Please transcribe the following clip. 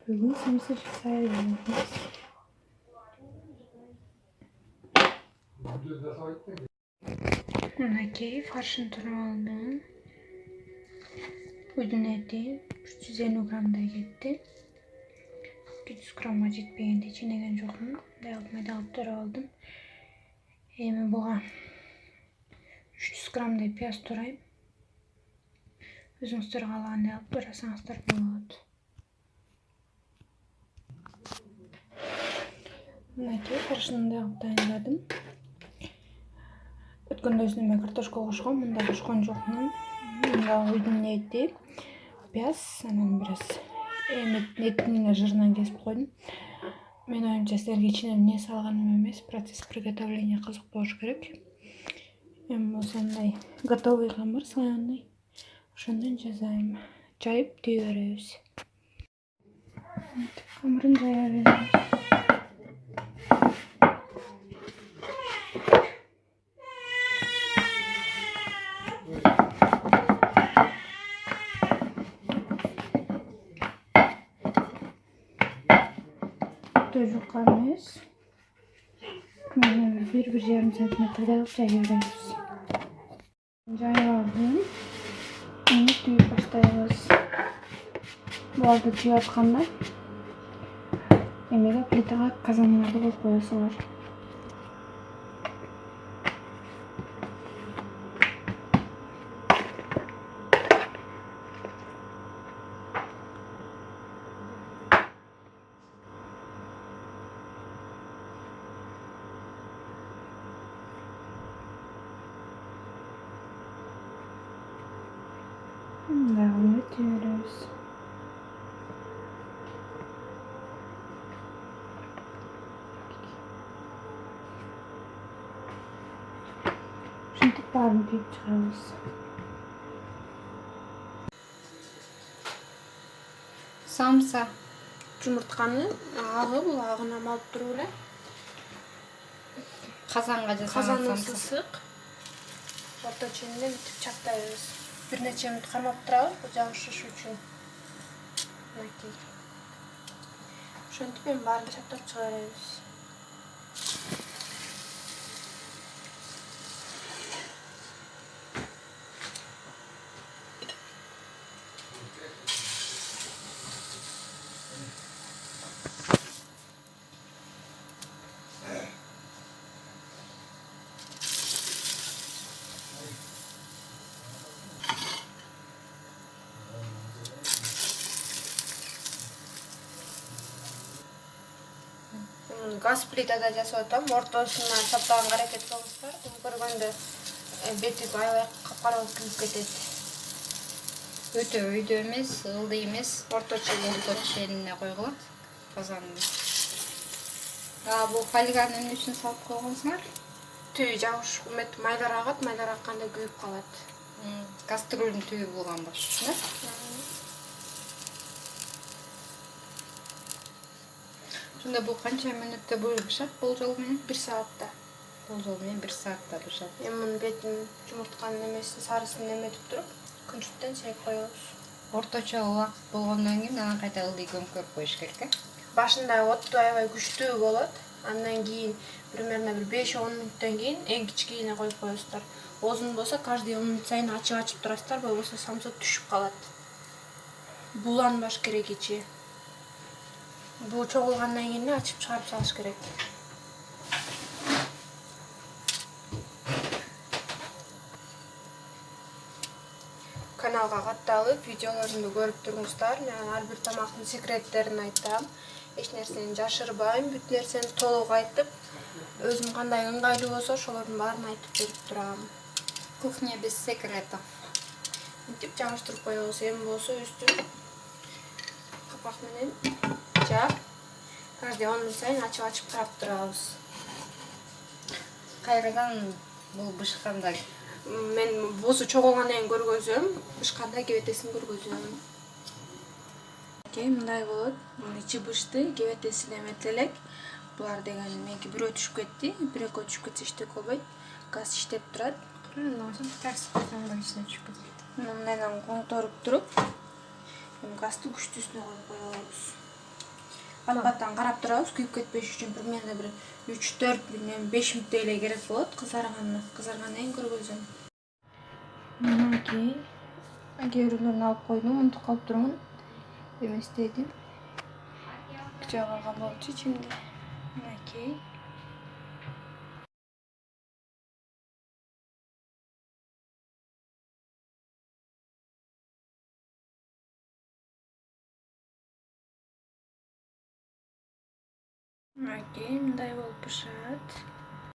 Бүгін семсер жасаймыз. Мінекей фаршын тұрып алдым. Үйдің еті 350 грамдай кетті. 200 грамға жетпегенде жинеген жоқпын. Майда алып тұрып алдым. Эми буга 300 грамдай пияз турайм. Өзүңүздөр каалагандай алып турасаңыздар болот. Мынакей фаршынымды алып дайындадым. Өткөндө өзүмө картошка кошком, мында кошкон жокмун. Мында үйдүн эти, пияз, анан бираз эттин жырынан кесип койдум. Мен оюмча силерге ичине эмне салганым эмес, процесс приготовления кызык болуш керек. Эми болсо мындай готовый камыр слоёный. Ошондон жасайм. Жайып түйө беребиз. Камырын жая беребиз. Жука эмес. Bir жарым сантиметрдей кылып жая беребиз. Жайып алдым. Эми түйүп баштайбыз. Буларды түйүп атканда эмеге плитага казаныңарды коюп коесуңар. Дагы түйөрөбүз. Ушинтип баарын түйүп чыгарабыз. Самса жумуртканы бул агынан алып туруп эле казанга жасаган ысык. Орто ченинде мынтип чактайбыз. Bir neçe minut karmap turabız, bu jabışыш үчүн. Мынакей. Ошентип эми баарын чактап чыга беребиз. Gaz плитада жасап атам, ортосуна саптаганга аракет кылыңыздар. Бул көргөндө бети аябай капкара болуп кетет. Өтө өйдө эмес, ылдый эмес, орто ченине койгула казанды. Бул фольганын эмне үчүн салып койгонсуңар? Түйү жабыш үмөт майлар агат, майлар акканда күйүп калат. Кастрюльдүн түйү болгон баш үчүн, Шунда бул канча мүнөттө бышат? Болжол менен 1 саатта. Болжол менен 1 саатта бышат. Эми мунун бетин жумуртканын эмесин сарысын эметип туруп, күнчүктөн сейип коебуз. Орточо убакыт болгондон кийин анан кайта ылдый көмкөрүп коюш керек, Башында отту аябай күчтүү болот. Андан кийин примерно 5-10 мүнөттөн кийин эң кичкейине коюп коесуздар. Озун болсо каждый 10 мүнөт сайын ачып турасыздар, болбосо самса түшүп калат. Буланбаш керек ичи. Бул чогулгандан кийин ачып чыгарып салыш керек. Каналга катталып, видеолорумду көрүп туруңуздар. Мен ар бир тамактын секреттерин айтам. Эч нерсени жашырбайм, бүт нерсени толук айтып, өзүм кандай ыңгайлуу болсо, ошолордун баарын айтып берип турам. Кухня без секретов. Мынтип жабыштырып коебуз. Эми болсо үстүн капак менен жаап, каждый 10 мүнөт сайын ачып карап турабыз. Кайрадан бул бышканда мен бузу чогулгандан кийин көргөзөм, бышканда кебетесин көргөзөм. Мындай болот. Ичи бышты, кебетеси эметил элек. Булар деген меники бирөө түшүп кетти, бир-экөө түшүп кетсе эчтеке болбойт. Газ иштеп турат. Терс кылганда ичине түшүп кетет. Мындан коңторуп туруп, газды күчтүүсүнө коюп коебуз. Пат-паттан карап турабыз, күйүп кетпеш үчүн примерно бир 3-4 билбейм 5 мүнөттөй эле керек болот кызаргандан кийин көргөзөм. Мынакей. Кээ бирөөлөрүн алып койдум, унутуп калыптырмын. Эместедим. Күчөп алган болчу ичимде. Мынакей. Мынакей, мындай болуп бышат.